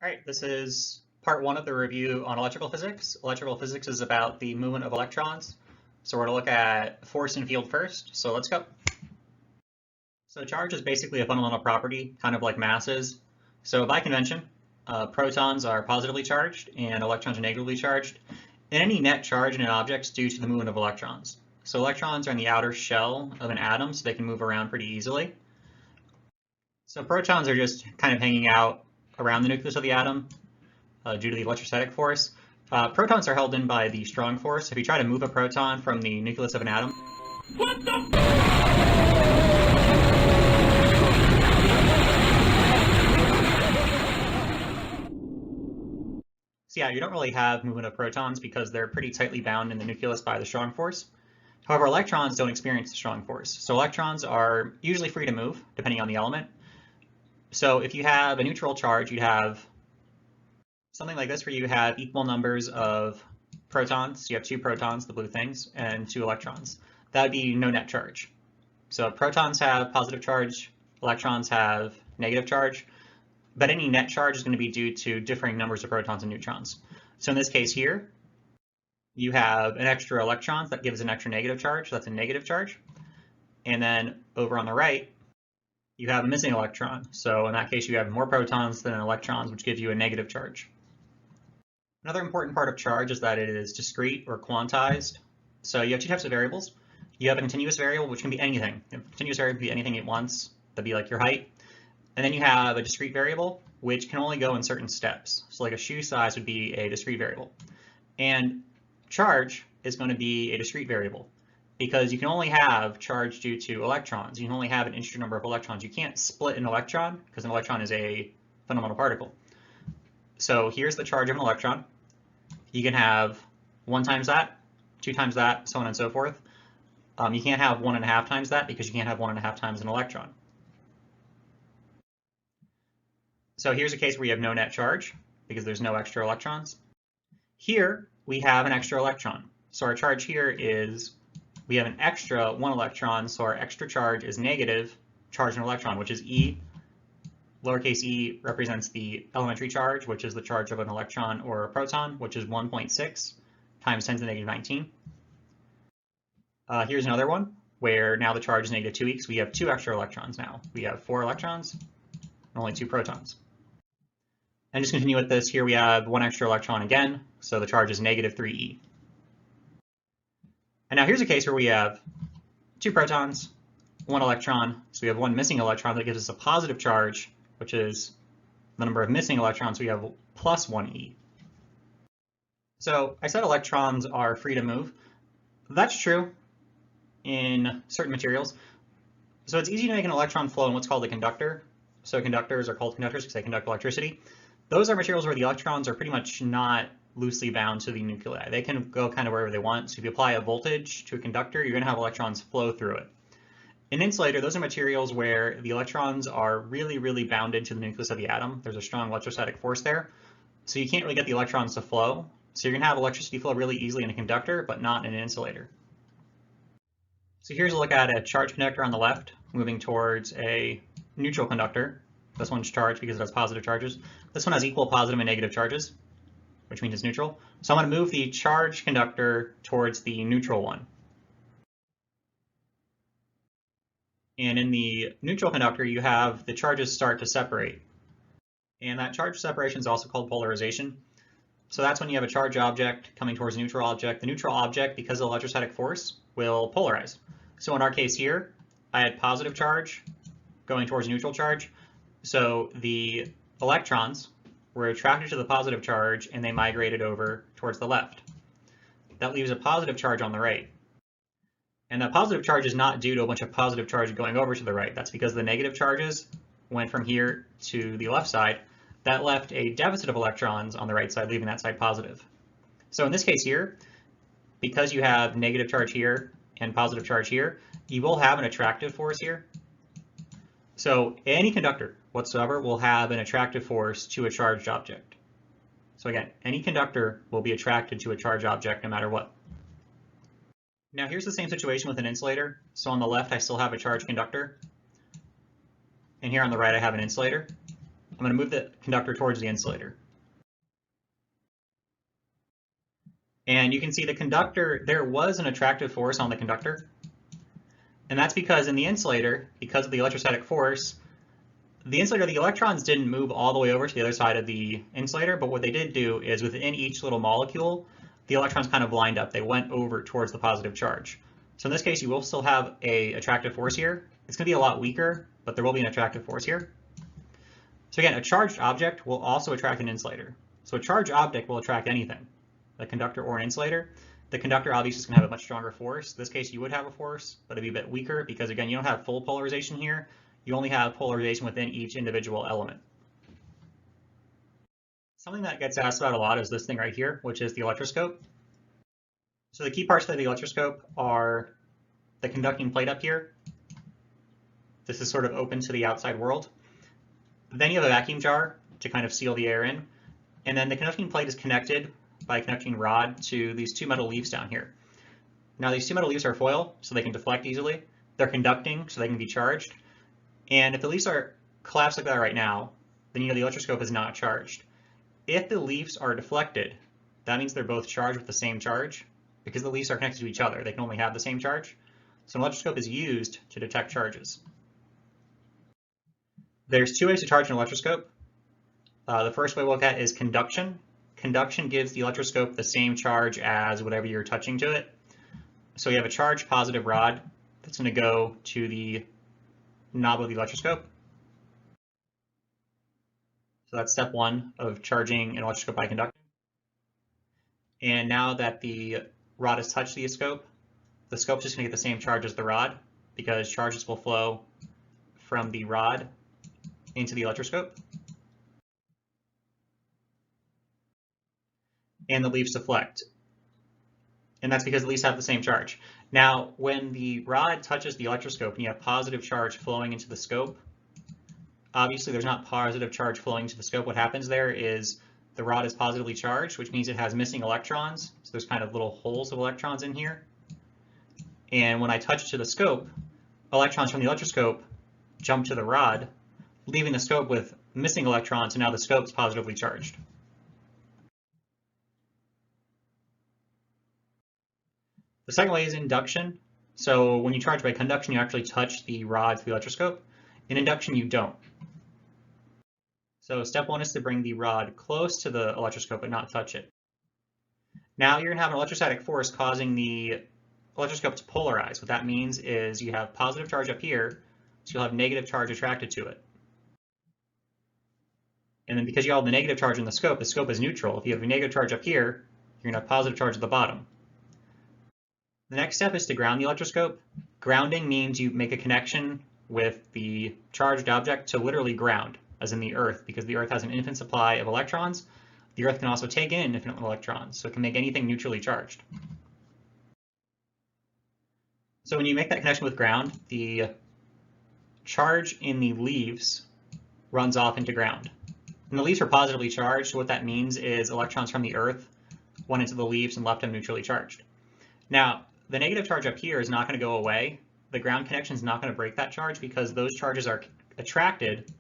All right, this is part one of the review on electrical physics. Electrical physics is about the movement of electrons. So we're going to look at force and field first. So let's go. So charge is basically a fundamental property, kind of like mass is. So by convention, protons are positively charged and electrons are negatively charged. And any net charge in an object is due to the movement of electrons. So electrons are in the outer shell of an atom, so they can move around pretty easily. So protons are just kind of hanging out around the nucleus of the atom, due to the electrostatic force. Protons are held in by the strong force. If you try to move a proton from the nucleus of an atom, so yeah, you don't really have movement of protons because they're pretty tightly bound in the nucleus by the strong force. However, electrons don't experience the strong force. So electrons are usually free to move, depending on the element. So if you have a neutral charge, you'd have something like this where you have equal numbers of protons. You have 2 protons, the blue things, and 2 electrons. That would be no net charge. So protons have positive charge, electrons have negative charge, but any net charge is going to be due to differing numbers of protons and neutrons. So in this case here, you have an extra electron that gives an extra negative charge. That's a negative charge. And then over on the right, you have a missing electron. So in that case, you have more protons than electrons, which gives you a negative charge. Another important part of charge is that it is discrete or quantized. So you have 2 types of variables. You have a continuous variable, which can be anything. A continuous variable can be anything at once. That'd be like your height. And then you have a discrete variable, which can only go in certain steps. So like a shoe size would be a discrete variable. And charge is going to be a discrete variable because you can only have charge due to electrons. You can only have an integer number of electrons. You can't split an electron because an electron is a fundamental particle. So here's the charge of an electron. You can have 1 times that, 2 times that, so on and so forth. You can't have 1.5 times that because you can't have 1.5 times an electron. So here's a case where you have no net charge because there's no extra electrons. Here we have an extra electron. So our charge here is, we have an extra 1 electron, so our extra charge is negative charge an electron, which is E. Lowercase e represents the elementary charge, which is the charge of an electron or a proton, which is 1.6 times 10 to the negative 19. Here's another one where now the charge is negative 2e because we have 2 extra electrons now. We have 4 electrons and only 2 protons. And just continue with this, here we have 1 extra electron again, so the charge is negative 3e. And now here's a case where we have 2 protons, 1 electron, so we have 1 missing electron that gives us a positive charge, which is the number of missing electrons, so we have plus 1e. So I said electrons are free to move. That's true in certain materials. So it's easy to make an electron flow in what's called a conductor. So conductors are called conductors because they conduct electricity. Those are materials where the electrons are pretty much not loosely bound to the nuclei. They can go kind of wherever they want. So if you apply a voltage to a conductor, you're going to have electrons flow through it. An insulator, those are materials where the electrons are really, really bounded to the nucleus of the atom. There's a strong electrostatic force there. So you can't really get the electrons to flow. So you're going to have electricity flow really easily in a conductor, but not in an insulator. So here's a look at a charged conductor on the left, moving towards a neutral conductor. This one's charged because it has positive charges. This one has equal positive and negative charges, which means it's neutral. So I'm going to move the charged conductor towards the neutral one. And in the neutral conductor, you have the charges start to separate. And that charge separation is also called polarization. So that's when you have a charged object coming towards a neutral object. The neutral object, because of the electrostatic force, will polarize. So in our case here, I had positive charge going towards neutral charge. So the electrons were attracted to the positive charge and they migrated over towards the left. That leaves a positive charge on the right. And that positive charge is not due to a bunch of positive charge going over to the right. That's because the negative charges went from here to the left side. That left a deficit of electrons on the right side, leaving that side positive. So in this case here, because you have negative charge here and positive charge here, you will have an attractive force here. So any conductor whatsoever will have an attractive force to a charged object. So again, any conductor will be attracted to a charged object no matter what. Now here's the same situation with an insulator. So on the left, I still have a charged conductor. And here on the right, I have an insulator. I'm going to move the conductor towards the insulator. And you can see the conductor, there was an attractive force on the conductor. And that's because in the insulator, because of the electrostatic force, the insulator, the electrons didn't move all the way over to the other side of the insulator, but what they did do is within each little molecule, the electrons kind of lined up. They went over towards the positive charge. So in this case, you will still have an attractive force here. It's going to be a lot weaker, but there will be an attractive force here. So again, a charged object will also attract an insulator. So a charged object will attract anything, a conductor or an insulator. The conductor obviously is going to have a much stronger force. In this case, you would have a force, but it'd be a bit weaker because again, you don't have full polarization here. You only have polarization within each individual element. Something that gets asked about a lot is this thing right here, which is the electroscope. So the key parts of the electroscope are the conducting plate up here. This is sort of open to the outside world. Then you have a vacuum jar to kind of seal the air in. And then the conducting plate is connected by a conducting rod to these two metal leaves down here. Now these two metal leaves are foil, so they can deflect easily. They're conducting, so they can be charged. And if the leaves are collapsed like that right now, then you know the electroscope is not charged. If the leaves are deflected, that means they're both charged with the same charge. Because the leaves are connected to each other, they can only have the same charge. So an electroscope is used to detect charges. There's two ways to charge an electroscope. The first way we'll look at is conduction. Conduction gives the electroscope the same charge as whatever you're touching to it. So you have a charged positive rod that's going to go to the knob of the electroscope. So that's step one of charging an electroscope by conduction. And now that the rod has touched the scope's just going to get the same charge as the rod because charges will flow from the rod into the electroscope. And the leaves deflect. And that's because the leaves have the same charge. Now, when the rod touches the electroscope and you have positive charge flowing into the scope, obviously there's not positive charge flowing into the scope. What happens there is the rod is positively charged, which means it has missing electrons. So there's kind of little holes of electrons in here. And when I touch it to the scope, electrons from the electroscope jump to the rod, leaving the scope with missing electrons, and now the scope's positively charged. The second way is induction. So when you charge by conduction, you actually touch the rod to the electroscope. In induction, you don't. So step one is to bring the rod close to the electroscope but not touch it. Now you're going to have an electrostatic force causing the electroscope to polarize. What that means is you have positive charge up here, so you'll have negative charge attracted to it. And then because you have the negative charge in the scope is neutral. If you have a negative charge up here, you're going to have positive charge at the bottom. The next step is to ground the electroscope. Grounding means you make a connection with the charged object to literally ground, as in the Earth, because the Earth has an infinite supply of electrons. The Earth can also take in infinite electrons, so it can make anything neutrally charged. So when you make that connection with ground, the charge in the leaves runs off into ground. And the leaves are positively charged, so what that means is electrons from the Earth went into the leaves and left them neutrally charged. Now, the negative charge up here is not going to go away. The ground connection is not going to break that charge because those charges are attracted.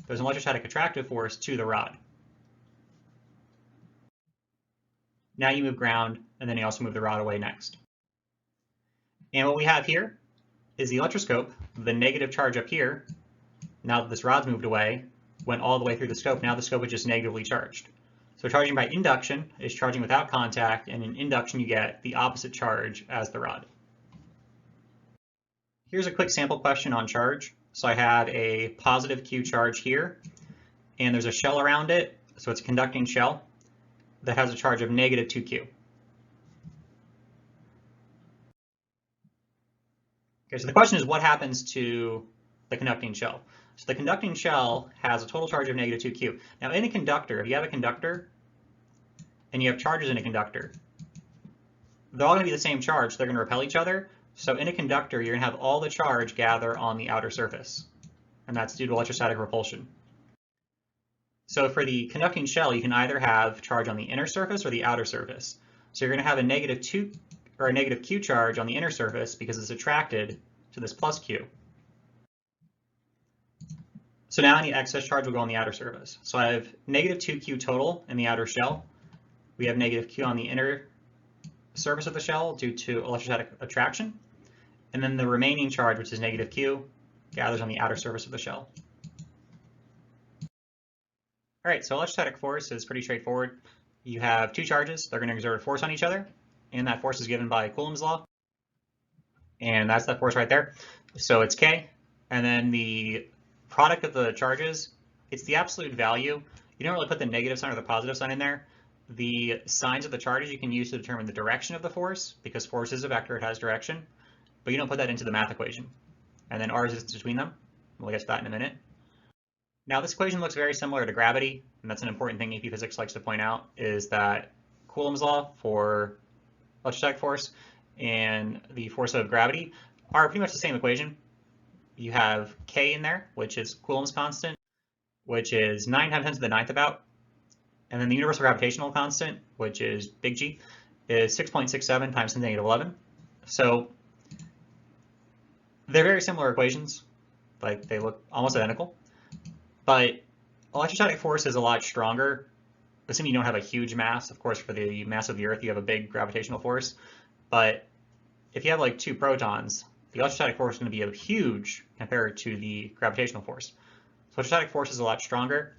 There's an electrostatic attractive force to the rod. Now you move ground, and then you also move the rod away next. And what we have here is the electroscope. The negative charge up here, now that this rod's moved away, went all the way through the scope. Now the scope is just negatively charged. So charging by induction is charging without contact, and in induction you get the opposite charge as the rod. Here's a quick sample question on charge. So I have a positive Q charge here, and there's a shell around it, so it's a conducting shell that has a charge of negative 2Q. Okay, so the question is what happens to the conducting shell? So the conducting shell has a total charge of negative 2Q. Now in a conductor, if you have a conductor and you have charges in a conductor, they're all going to be the same charge, so they're going to repel each other. So in a conductor, you're going to have all the charge gather on the outer surface, and that's due to electrostatic repulsion. So for the conducting shell, you can either have charge on the inner surface or the outer surface. So you're going to have a negative Q charge on the inner surface because it's attracted to this plus Q. So now any excess charge will go on the outer surface. So I have negative 2q total in the outer shell. We have negative q on the inner surface of the shell due to electrostatic attraction. And then the remaining charge, which is negative q, gathers on the outer surface of the shell. All right, so electrostatic force is pretty straightforward. You have two charges, they're going to exert a force on each other, and that force is given by Coulomb's law. And that's that force right there. So it's K, and then the product of the charges, it's the absolute value. You don't really put the negative sign or the positive sign in there. The signs of the charges you can use to determine the direction of the force, because force is a vector, it has direction, but you don't put that into the math equation. And then r is the distance between them. We'll get to that in a minute. Now this equation looks very similar to gravity, and that's an important thing AP Physics likes to point out, is that Coulomb's law for electrostatic force and the force of gravity are pretty much the same equation. You have K in there, which is Coulomb's constant, which is 9 times 10 to the 9th about. And then the universal gravitational constant, which is big G, is 6.67 times 10 to the negative 11. So they're very similar equations, like they look almost identical. But electrostatic force is a lot stronger, assuming you don't have a huge mass. Of course, for the mass of the Earth, you have a big gravitational force. But if you have like 2 protons, the electrostatic force is going to be huge compared to the gravitational force. So electrostatic force is a lot stronger.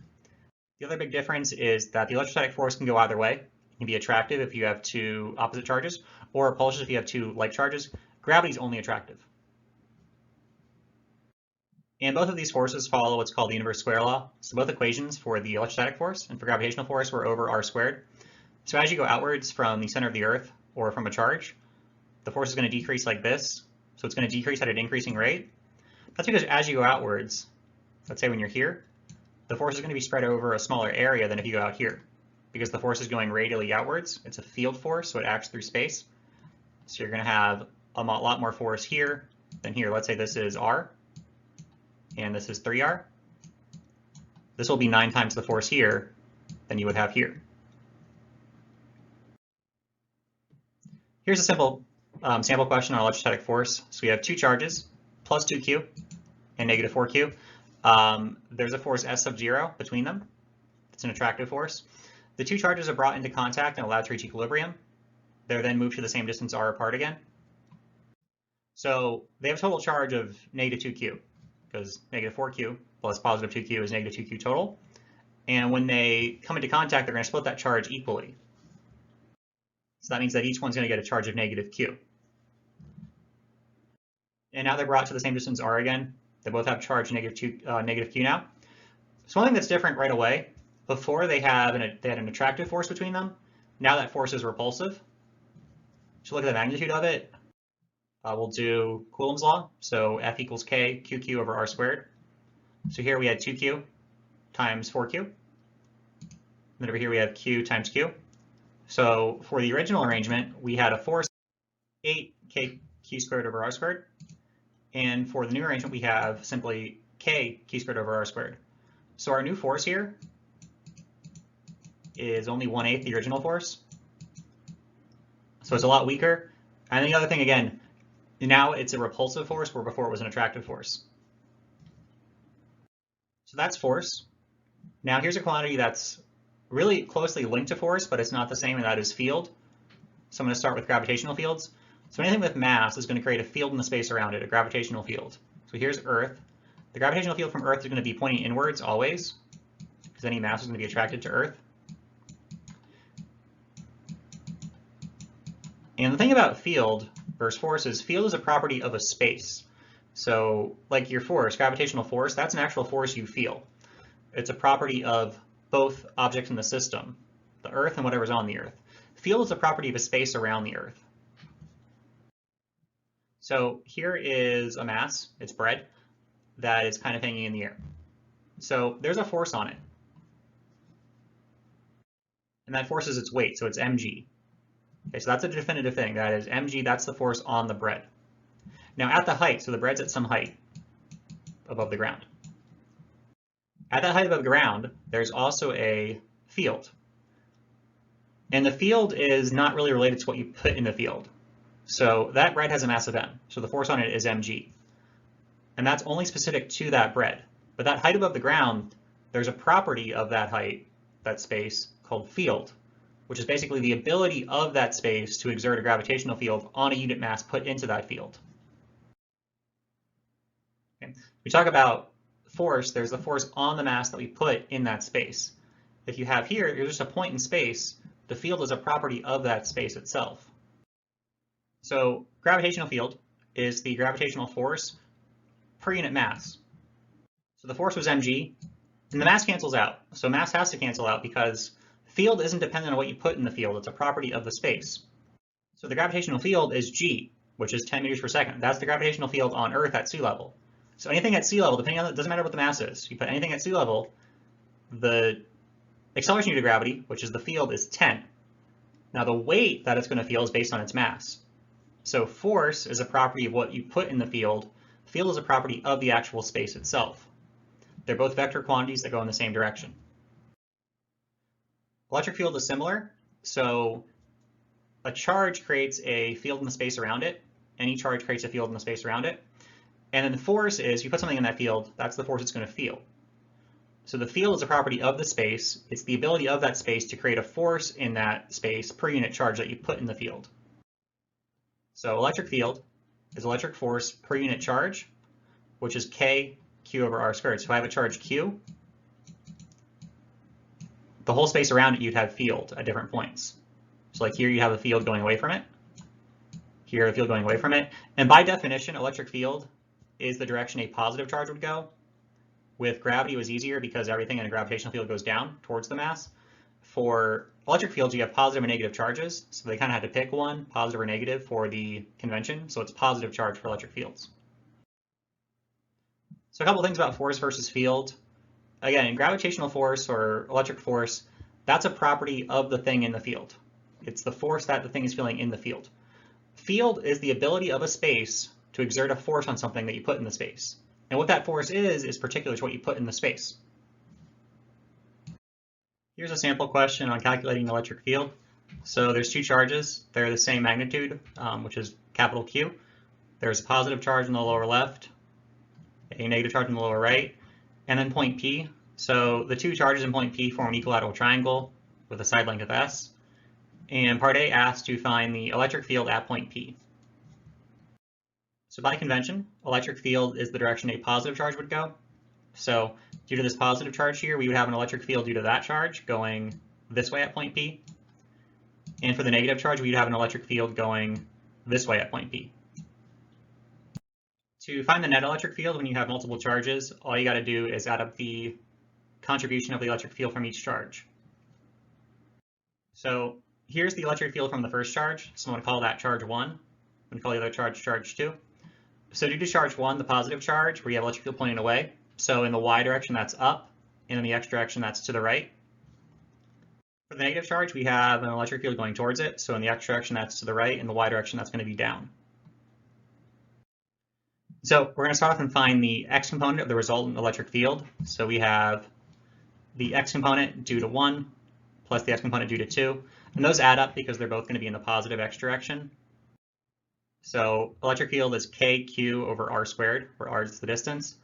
The other big difference is that the electrostatic force can go either way. It can be attractive if you have 2 opposite charges, or repulsive if you have 2 like charges. Gravity is only attractive. And both of these forces follow what's called the inverse square law. So both equations for the electrostatic force and for gravitational force were over r squared. So as you go outwards from the center of the Earth or from a charge, the force is going to decrease like this. So it's going to decrease at an increasing rate. That's because as you go outwards, let's say when you're here, the force is going to be spread over a smaller area than if you go out here, because the force is going radially outwards. It's a field force, so it acts through space. So you're going to have a lot more force here than here. Let's say this is r, and this is 3r. This will be 9 times the force here than you would have here. Here's a simple sample question on electrostatic force. So we have 2 charges, plus 2q and negative 4q. There's a force S sub 0 between them. It's an attractive force. The 2 charges are brought into contact and allowed to reach equilibrium. They're then moved to the same distance r apart again. So they have a total charge of negative 2q, because negative 4q plus positive 2q is negative 2q total. And when they come into contact, they're going to split that charge equally. So that means that each one's going to get a charge of negative q. And now they're brought to the same distance r again. They both have charge negative q now. So one thing that's different right away, before they had an attractive force between them. Now that force is repulsive. So look at the magnitude of it. We'll do Coulomb's law. So F equals K, QQ over R squared. So here we had 2Q times 4Q. And then over here we have Q times Q. So for the original arrangement, we had a force 8K Q squared over R squared. And for the new arrangement, we have simply K Q squared over R squared. So our new force here is only 1/8 the original force. So it's a lot weaker. And the other thing, again, now it's a repulsive force where before it was an attractive force. So that's force. Now here's a quantity that's really closely linked to force, but it's not the same, and that is field. So I'm going to start with gravitational fields. So anything with mass is going to create a field in the space around it, a gravitational field. So here's Earth. The gravitational field from Earth is going to be pointing inwards always, because any mass is going to be attracted to Earth. And the thing about field versus force is field is a property of a space. So like your force, gravitational force, that's an actual force you feel. It's a property of both objects in the system, the Earth and whatever's on the Earth. Field is a property of a space around the Earth. So here is a mass, it's bread, that is kind of hanging in the air. So there's a force on it. And that force is its weight, so it's mg. Okay, so that's a definitive thing. That is mg, that's the force on the bread. Now at the height, so the bread's at some height above the ground. At that height above the ground, there's also a field. And the field is not really related to what you put in the field. So that bread has a mass of m, so the force on it is mg. And that's only specific to that bread. But that height above the ground, there's a property of that height, that space, called field, which is basically the ability of that space to exert a gravitational field on a unit mass put into that field. Okay. We talk about force, there's the force on the mass that we put in that space. If you have here, there's just a point in space, the field is a property of that space itself. So gravitational field is the gravitational force per unit mass. So the force was mg, and the mass cancels out. So mass has to cancel out because field isn't dependent on what you put in the field, it's a property of the space. So the gravitational field is g, which is 10 meters per second. That's the gravitational field on Earth at sea level. So anything at sea level, depending on, it doesn't matter what the mass is, you put anything at sea level, the acceleration due to gravity, which is the field, is 10. Now the weight that it's going to feel is based on its mass. So force is a property of what you put in the field. Field is a property of the actual space itself. They're both vector quantities that go in the same direction. Electric field is similar. So a charge creates a field in the space around it. Any charge creates a field in the space around it. And then the force is, you put something in that field, that's the force it's going to feel. So the field is a property of the space. It's the ability of that space to create a force in that space per unit charge that you put in the field. So electric field is electric force per unit charge, which is k q over r squared. So if I have a charge q, the whole space around it you'd have field at different points. So like here you have a field going away from it. Here a field going away from it. And by definition, electric field is the direction a positive charge would go. With gravity it was easier because everything in a gravitational field goes down towards the mass. For electric fields you have positive and negative charges, so they kind of had to pick one, positive or negative, for the convention, so it's positive charge for electric fields. So a couple things about force versus field. Again, gravitational force or electric force, that's a property of the thing in the field. It's the force that the thing is feeling in the field. Field is the ability of a space to exert a force on something that you put in the space. And what that force is particular to what you put in the space. Here's a sample question on calculating the electric field. So there's two charges. They're the same magnitude, which is capital Q. There's a positive charge in the lower left, a negative charge in the lower right, and then point P. So the two charges in point P form an equilateral triangle with a side length of S. And part A asks to find the electric field at point P. So by convention, electric field is the direction a positive charge would go. So due to this positive charge here, we would have an electric field due to that charge going this way at point P. And for the negative charge, we'd have an electric field going this way at point P. To find the net electric field when you have multiple charges, all you got to do is add up the contribution of the electric field from each charge. So here's the electric field from the first charge. So I'm going to call that charge 1. I'm going to call the other charge charge 2. So due to charge 1, the positive charge, where you have electric field pointing away, so in the y direction that's up, and in the x direction that's to the right. For the negative charge, we have an electric field going towards it, so in the x direction that's to the right, in the y direction that's going to be down. So we're going to start off and find the x component of the resultant electric field. So we have the x component due to 1 plus the x component due to 2, and those add up because they're both going to be in the positive x direction. So electric field is kq over r squared, where r is the distance.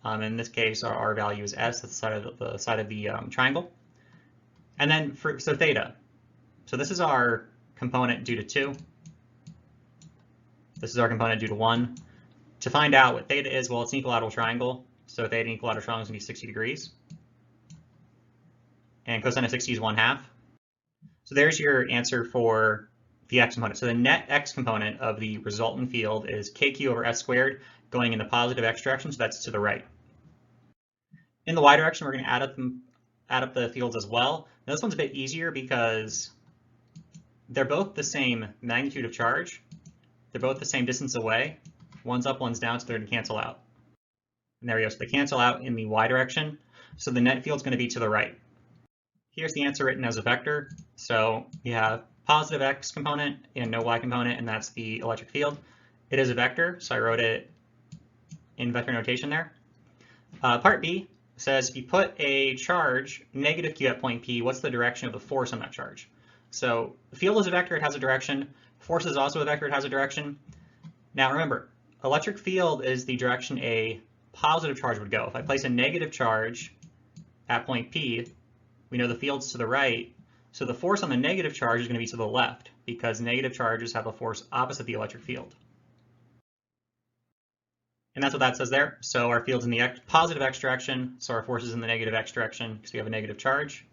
In this case, our r value is s, that's the side of the triangle. And then so theta. So this is our component due to 2. This is our component due to 1. To find out what theta is, well, it's an equilateral triangle. So theta in equilateral triangle is going to be 60 degrees. And cosine of 60 is 1/2. So there's your answer for the x component. So the net x component of the resultant field is kq over s squared going in the positive x direction, so that's to the right. In the y direction, we're going to add up the fields as well. Now this one's a bit easier because they're both the same magnitude of charge. They're both the same distance away. One's up, one's down, so they're going to cancel out. And there we go. So they cancel out in the y direction. So the net field's going to be to the right. Here's the answer written as a vector. So you have positive x component and no y component, and that's the electric field. It is a vector, so I wrote it in vector notation there. Part B says if you put a charge negative q at point P, what's the direction of the force on that charge? So the field is a vector, it has a direction. Force is also a vector, it has a direction. Now remember, electric field is the direction a positive charge would go. If I place a negative charge at point P, we know the field's to the right, so the force on the negative charge is going to be to the left because negative charges have a force opposite the electric field. And that's what that says there. So our field's in the positive x direction, so our force is in the negative x direction because we have a negative charge.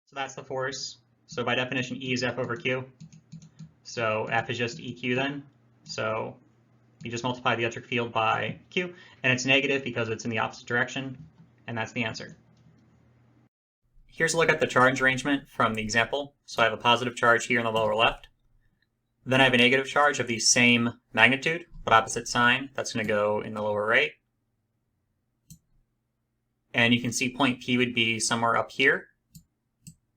So that's the force. So by definition, E is F over Q. So F is just EQ then. So you just multiply the electric field by Q, and it's negative because it's in the opposite direction, and that's the answer. Here's a look at the charge arrangement from the example. So I have a positive charge here in the lower left. Then I have a negative charge of the same magnitude, but opposite sign. That's going to go in the lower right. And you can see point P would be somewhere up here.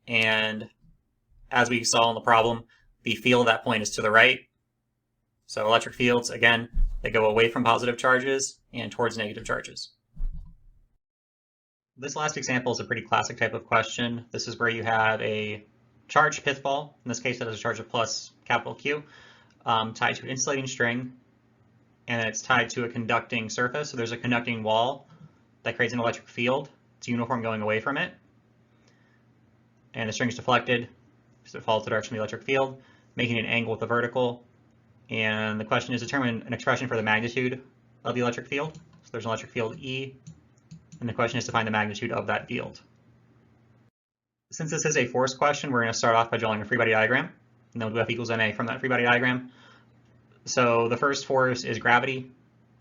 And as we saw in the problem, the field at that point is to the right. So electric fields, again, they go away from positive charges and towards negative charges. This last example is a pretty classic type of question. This is where you have a charged pith ball, in this case that has a charge of plus capital Q, tied to an insulating string, and it's tied to a conducting surface. So there's a conducting wall that creates an electric field. It's uniform going away from it. And the string is deflected, so it follows the direction of the electric field, making an angle with the vertical. And the question is determine an expression for the magnitude of the electric field. So there's an electric field E, and the question is to find the magnitude of that field. Since this is a force question, we're going to start off by drawing a free body diagram, and then we'll do F equals ma from that free body diagram. So the first force is gravity.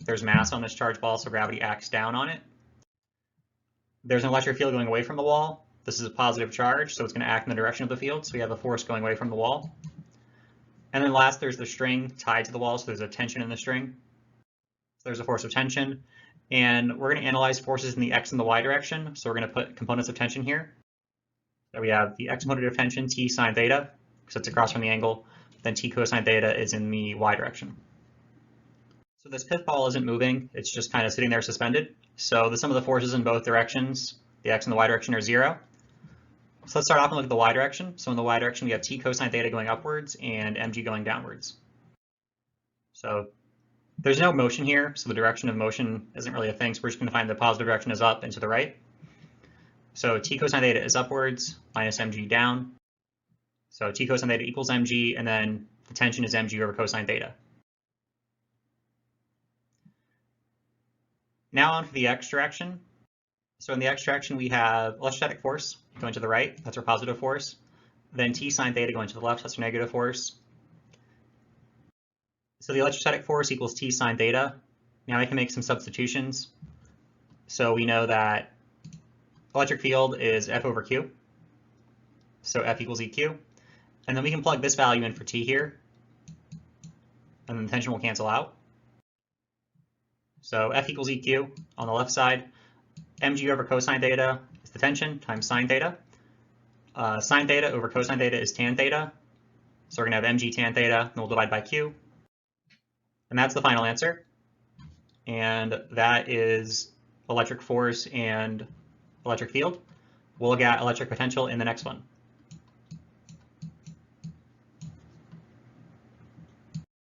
There's mass on this charge ball, so gravity acts down on it. There's an electric field going away from the wall. This is a positive charge, so it's going to act in the direction of the field, so we have a force going away from the wall. And then last, there's the string tied to the wall, so there's a tension in the string. So there's a force of tension, and we're going to analyze forces in the x and the y direction, so we're going to put components of tension here. So we have the x component of tension, t sine theta, because it's across from the angle, then t cosine theta is in the y direction. So this pith ball isn't moving, it's just kind of sitting there suspended. So the sum of the forces in both directions, the x and the y direction, are 0. So let's start off and look at the y direction. So in the y direction, we have t cosine theta going upwards and mg going downwards. So there's no motion here, so the direction of motion isn't really a thing, so we're just going to find the positive direction is up and to the right. So t cosine theta is upwards, minus mg down. So t cosine theta equals mg, and then the tension is mg over cosine theta. Now on for the x direction. So in the x direction, we have electrostatic force going to the right, that's our positive force. Then t sine theta going to the left, that's our negative force. So the electrostatic force equals t sine theta. Now I can make some substitutions. So we know that electric field is F over Q. So F equals EQ. And then we can plug this value in for T here. And then the tension will cancel out. So F equals EQ on the left side. Mg over cosine theta is the tension times sine theta. Sine theta over cosine theta is tan theta. So we're going to have mg tan theta, and we'll divide by Q. And that's the final answer. And that is electric force and electric field. We'll look at electric potential in the next one.